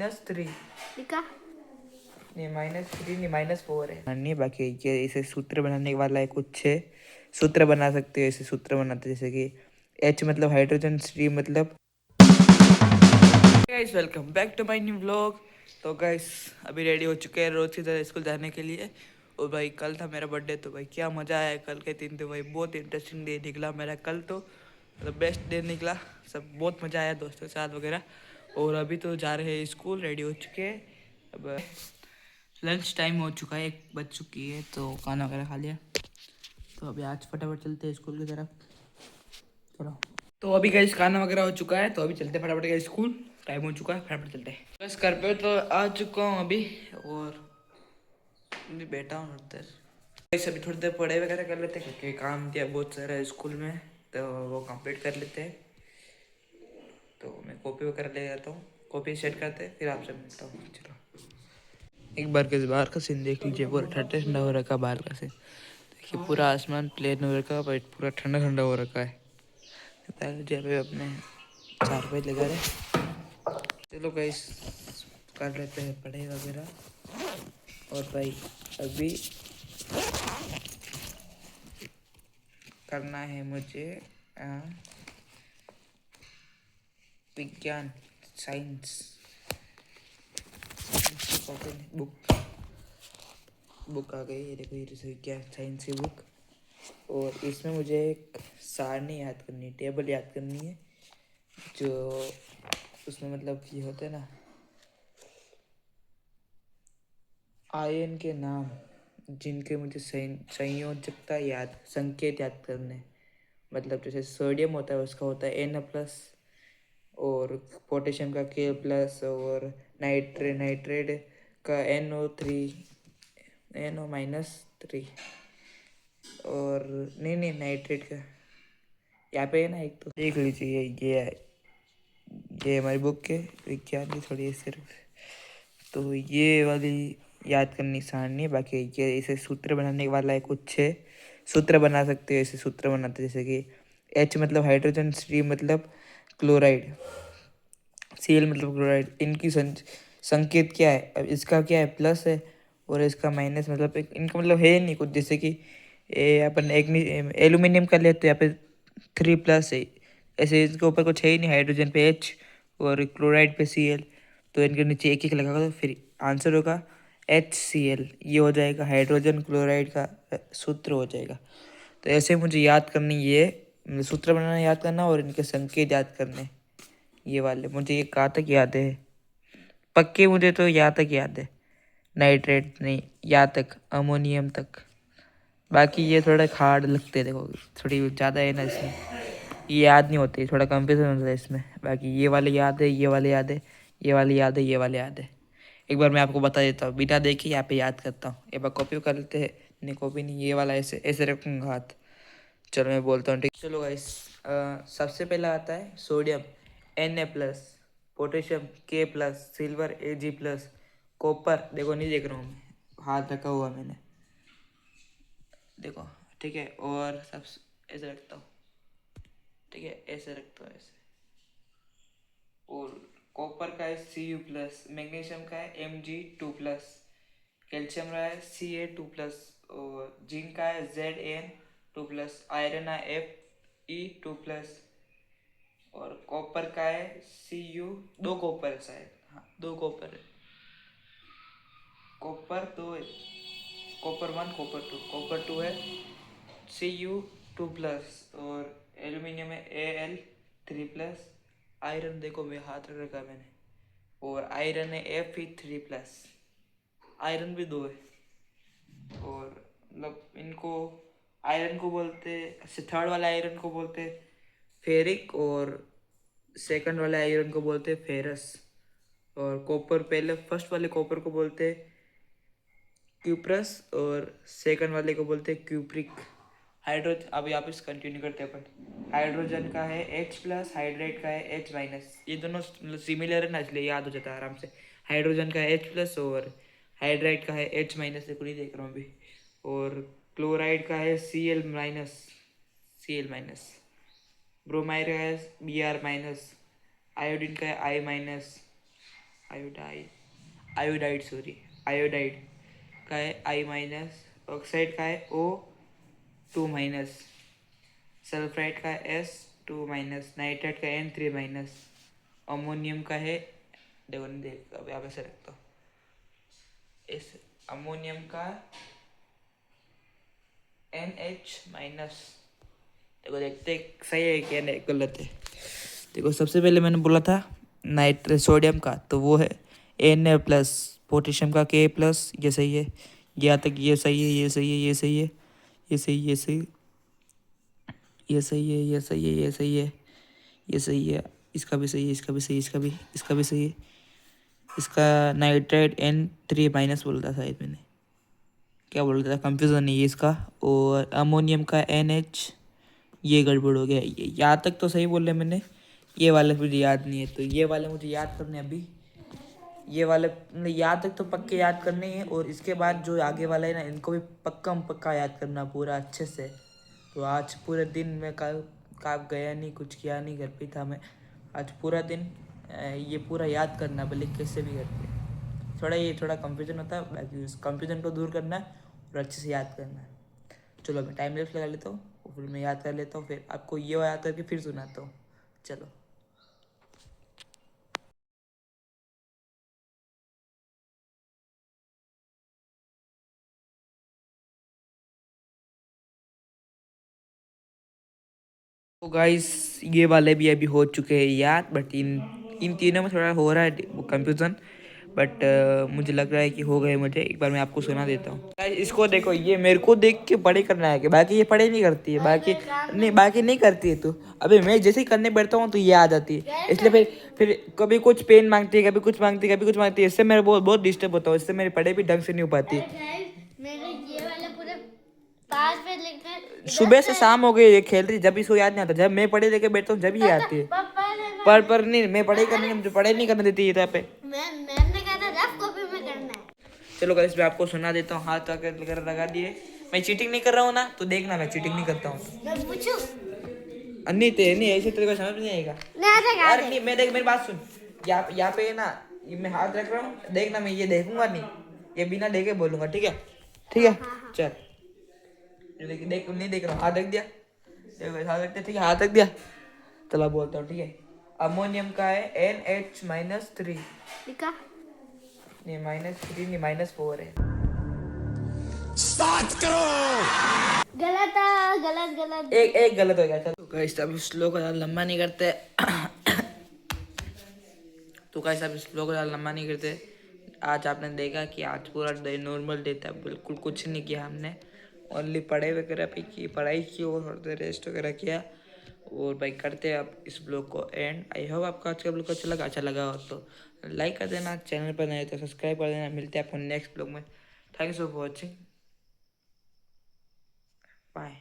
-3 लिखा नहीं, -3 नहीं, -4 है नहीं। बाकी ये इसे सूत्र बनाने वाला है, कुछ 6 सूत्र बना सकते हो। इसे सूत्र बनाते जैसे कि H मतलब हाइड्रोजन, C मतलब। Guys welcome back to my new vlog. तो गाइस अभी रेडी हो चुके हैं रोज की तरह स्कूल जाने के लिए। और भाई कल था मेरा बर्थडे, तो भाई क्या मज़ा आया कल के दिन। तो भाई बहुत इंटरेस्टिंग डे निकला मेरा कल, तो मतलब बेस्ट डे निकला। सब बहुत मज़ा आया दोस्तों के साथ वगैरह। और अभी तो जा रहे हैं स्कूल, रेडी हो चुके हैं। अब लंच टाइम हो चुका है, 1 बज चुकी है, तो खाना वगैरह खा लिया। तो अभी आज फटाफट चलते हैं स्कूल की तरफ। चलो, तो अभी गाइस खाना वगैरह हो चुका है, तो अभी चलते फटाफट गए स्कूल। टाइम हो चुका है, फटाफट चलते हैं। बस घर पे तो आ चुका हूँ अभी, और अभी बैठा हूँ उधर। गाइस अभी थोड़ी देर पढ़ाई वगैरह कर लेते हैं, क्योंकि काम दिया बहुत सारा है स्कूल में, तो वो कंप्लीट कर लेते हैं। तो मैं कॉपी वगैरह ले जाता हूँ, कॉपी सेट करते हैं, फिर आपसे मिलता हूँ। चलो, एक बार के बाहर का सीन देख लीजिए, पूरा ठंडा ठंडा हो रखा है बाहर का सीन। देखिए पूरा आसमान प्लेन हो रखा है, बट पूरा ठंडा ठंडा हो रखा है। जब अपने 4 बजे लगा रहे। चलो गाइस कर लेते हैं पढ़ाई वगैरह। और भाई अभी करना है मुझे विज्ञान, साइंस बुक बुक आ गई है, देखो ये विज्ञान साइंस की बुक। और इसमें मुझे एक सारणी याद करनी है, टेबल याद करनी है, जो उसमें मतलब ये होते हैं ना, आयन के नाम, जिनके मुझे संयोजकता याद, संकेत याद करने। मतलब जैसे सोडियम होता है, उसका होता है Na+, और पोटेशियम का K+, और नाइट्रेट का NO3, और नहीं नाइट्रेट का यहाँ पे है ना, एक तो देख लीजिए। ये हमारी बुक के विज्ञान की थोड़ी सिर्फ, तो ये वाली याद करनी सारणी। बाकी ये इसे सूत्र बनाने वाला है, कुछ 6 सूत्र बना सकते हो। इसे सूत्र बनाते जैसे कि H मतलब हाइड्रोजन, C मतलब क्लोराइड, Cl मतलब क्लोराइड। इनकी संकेत क्या है, अब इसका क्या है, प्लस है, और इसका माइनस। मतलब इनका मतलब है नहीं कुछ, जैसे कि अपन एक एल्यूमिनियम का ले तो यहाँ पे 3+ है। ऐसे इसके ऊपर कुछ है ही नहीं, हाइड्रोजन पे H और क्लोराइड पे Cl, तो इनके नीचे एक लगा दो, फिर आंसर होगा HCl। ये हो जाएगा हाइड्रोजन क्लोराइड का सूत्र हो जाएगा। तो ऐसे मुझे याद करनी, ये सूत्र बनाना याद करना, और इनके संकेत याद करने। ये वाले मुझे ये कहाँ तक याद है, पक्के मुझे तो यहाँ तक याद है, नाइट्रेट नहीं, यहाँ तक अमोनियम तक। बाकी ये थोड़ा हार्ड लगते हैं, देखो थोड़ी ज़्यादा है ना इसमें, ये याद नहीं होती, थोड़ा कंफ्यूजन होता है इसमें। बाकी ये वाले याद है, ये वाले याद है, ये वाले याद है, ये वाले याद है। एक बार मैं आपको बता देता हूँ, बिना देखे यहाँ पे याद करता हूँ। एक बार कॉपी कर लेते हैं, नहीं कॉपी नहीं, ये वाला ऐसे ऐसे रखूँगा हाथ। चलो मैं बोलता हूँ, ठीक। चलो गाइस, सबसे पहला आता है sodium Na+, potassium K+, silver Ag+, copper, देखो नहीं देख रहा हूँ मैं, हाथ रखा हुआ मैंने, देखो ठीक है। और सब ऐसे रखता हूँ, ठीक है, ऐसे रखता हूँ ऐसे। और कॉपर का है Cu+, मैग्नीशियम का है Mg2+, कैल्शियम का है Ca2+, और जिंक का है Zn2+, आयरन है Fe2+, और कॉपर का है Cu, 2 कॉपर है शायद, हाँ 2 कॉपर है, कॉपर 2 है, कॉपर 1 कॉपर 2 है, Cu2+, और एल्यूमिनियम है Al3+, आयरन देखो मैं हाथ रख रखा मैंने, और आयरन है Fe3+, आयरन भी 2 है। और मतलब इनको, आयरन को बोलते, थर्ड वाले आयरन को बोलते फेरिक, और सेकंड वाले आयरन को बोलते फेरस। और कॉपर, पहले फर्स्ट वाले कॉपर को बोलते क्यूप्रस, और सेकंड वाले को बोलते क्यूप्रिक। हाइड्रोजन, अभी आप इस कंटिन्यू करते हैं अपन। हाइड्रोजन का है H+, हाइड्रेट का है H-, ये दोनों मतलब सिमिलर है ना, इसलिए याद हो जाता है आराम से। हाइड्रोजन का है H+, और हाइड्राइड का है H-, देखो नहीं देख रहा हूँ अभी। और क्लोराइड का है Cl-, ब्रोमाइड का है Br-, आयोडीन का है I-, आयोडाइड सॉरी, आयोडाइड का है आई माइनस, ऑक्साइड का है O2 माइनस, सल्फाइड का S2 माइनस, नाइट्रेट का N3 माइनस, अमोनियम का है, देखो नहीं देख अब यहाँ पे से रखता हूँ, इस अमोनियम का NH-। देखो देखते सही है क्या नहीं गलत है। देखो सबसे पहले मैंने बोला था नाइट्रेट सोडियम का, तो वो है Na+, पोटेशियम का K+, ये सही है, यहाँ तक ये सही है, ये सही है, ये सही है, ये सही, ये सही, ये सही है, ये सही है, ये सही है, ये सही है, इसका भी सही है, इसका भी सही है, इसका भी सही है, इसका नाइट्रेट N3 माइनस बोला था शायद मैंने, क्या बोल रहा था, कंफ्यूजन नहीं है इसका। और अमोनियम का NH, ये गड़बड़ हो गया, यहाँ तक तो सही बोल रहे मैंने, ये वाले मुझे याद नहीं है, तो ये वाले मुझे याद करने अभी, ये वाले यहाँ तक तो पक्के याद करने हैं, और इसके बाद जो आगे वाला है ना, इनको भी पक्का याद करना पूरा अच्छे से। तो आज पूरे दिन मैं कल काम गया नहीं, कुछ किया नहीं, घर पे था मैं आज पूरा दिन, ये पूरा याद करना भले कैसे भी करके, थोड़ा कंफ्यूजन होता है, बाकी उस कंफ्यूजन को दूर करना है और अच्छे से याद करना है। चलो मैं टाइम लैप्स लगा लेता हूँ, और फिर मैं याद कर लेता हूँ, फिर आपको ये याद करके फिर सुनाता हूँ। चलो तो गाइस ये वाले भी अभी हो चुके हैं याद, बट इन इन तीनों में थोड़ा हो रहा है वो कंफ्यूजन, बट मुझे लग रहा है कि हो गए मुझे। एक बार मैं आपको सुना देता हूँ। गाइस इसको देखो, ये मेरे को देख के पढ़े करना है कि बाकी ये पढ़े नहीं करती है, बाकी नहीं करती है। तो अभी मैं जैसे ही करने बैठता हूँ तो ये आ जाती है, इसलिए फिर कभी कुछ पेन मांगती है, कभी कुछ मांगती है, कभी कुछ मांगती है, इससे मेरे बहुत डिस्टर्ब होता हूँ, इससे मेरी पढ़ाई भी ढंग से नहीं हो पाती। मेरे ये वाला पूरे 5 पे लिखना। सुबह से शाम हो गई ये खेल रही, जब इसको याद नहीं आता, जब मैं पढ़े लेके बैठता हूँ जब ये आती है। पर नहीं, मैं पढ़ाई करने, मुझे पढ़ाई नहीं करने देती है यहाँ पे। मैम ने कहा था रफ कॉपी में करना है। चलो गाइस मैं आपको सुना देता हूँ, हाथ वगैरह लगा दिए। मैं चीटिंग नहीं कर रहा हूँ ना, तो देखना मैं चीटिंग नहीं करता हूँ। मैं पूछूं? नहीं ऐसे तेरे को समझ नहीं आएगा यार। नहीं मैं देख, मेरी बात सुन, यहाँ पे ना, ये मैं हाथ रख रहा हूँ, देखना मैं ये देखूंगा नहीं, ये बिना देखे बोलूंगा, ठीक है? ठीक है चल, देख नहीं देख रहा हूँ, हाथ रख दिया, हाथ रख दिया, ठीक है हाथ रख दिया। चलो बोलता हूँ, ठीक है? अमोनियम का है NH-3, लिखा नहीं -3 नहीं -4 है। स्टार्ट करो। गलत है, गलत। एक गलत हो गया। चलो गाइस अब इस फ्लो को ज़्यादा लंबा नहीं करते। तो गाइस अब इस फ्लो को ज़्यादा लंबा नहीं करते। आज आपने देखा कि आज पूरा डे नॉर्मल डे था, बिल्कुल कुछ नहीं किया हमने, ओनली पढ़ाई वगैरह पे की, पढ़ाई की और थोड़ा रेस्ट वगैरह किया। और भाई करते हैं अब इस ब्लॉग को एंड। आई होप आपको आज का ब्लॉग अच्छा लगा हो तो लाइक कर देना, चैनल पर नए तो सब्सक्राइब कर देना। मिलते हैं आपको नेक्स्ट ब्लॉग में। Thanks for watching, bye.